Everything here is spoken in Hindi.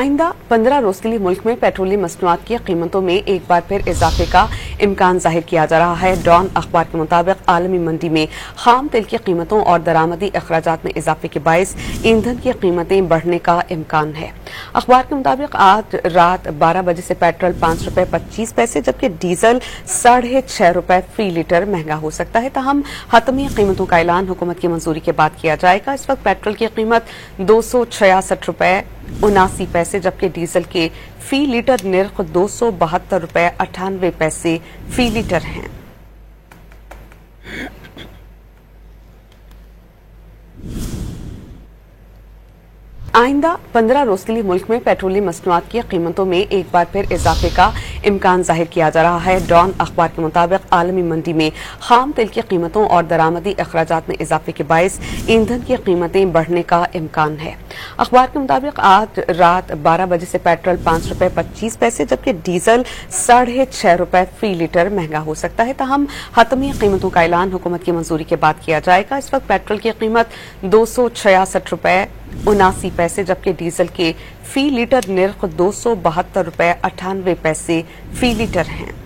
आइंदा 15 रोज के लिए मुल्क में पेट्रोलियम मसनूआत की कीमतों में एक बार फिर इजाफे का इम्कान जाहिर किया जा रहा है। डॉन अखबार के मुताबिक आलमी मंडी में खाम तेल की कीमतों और दरामदी अखराजात में इजाफे के बायस ईंधन की कीमतें बढ़ने का इम्कान है। अखबार के मुताबिक आज रात 12 बजे से पेट्रोल 5 रुपए 25 पैसे जबकि डीजल 6.5 रुपए फी लीटर महंगा हो सकता है। तहम हतमी कीमतों का ऐलान हुकूमत की मंजूरी के बाद किया जाएगा। इस वक्त पेट्रोल की कीमत 266 रुपए 79 पैसे जबकि डीजल के फी लीटर निर्ख 272 रुपए 98 पैसे फी लीटर हैं। आइंदा 15 रोज के लिए मुल्क में पेट्रोलियम मसनूआत की कीमतों में एक बार फिर इजाफे का इम्कान जाहिर किया जा रहा है। डॉन अखबार के मुताबिक आलमी मंडी में खाम तेल की कीमतों और दरामदी अखराजात में इजाफे के बायस ईंधन की कीमतें बढ़ने का इम्कान है। अखबार के मुताबिक आज रात 12 बजे से पेट्रोल 5 रुपए 25 पैसे जबकि डीजल 6.5 रुपए फी लीटर महंगा हो सकता है। तहम हतमी कीमतों का ऐलान हुकूमत की मंजूरी के बाद किया जाएगा। इस वक्त पेट्रोल की कीमत 266 रुपए 79 पैसे जबकि डीजल के फी लीटर निर्ख 272 रुपए 98 पैसे फी लीटर हैं।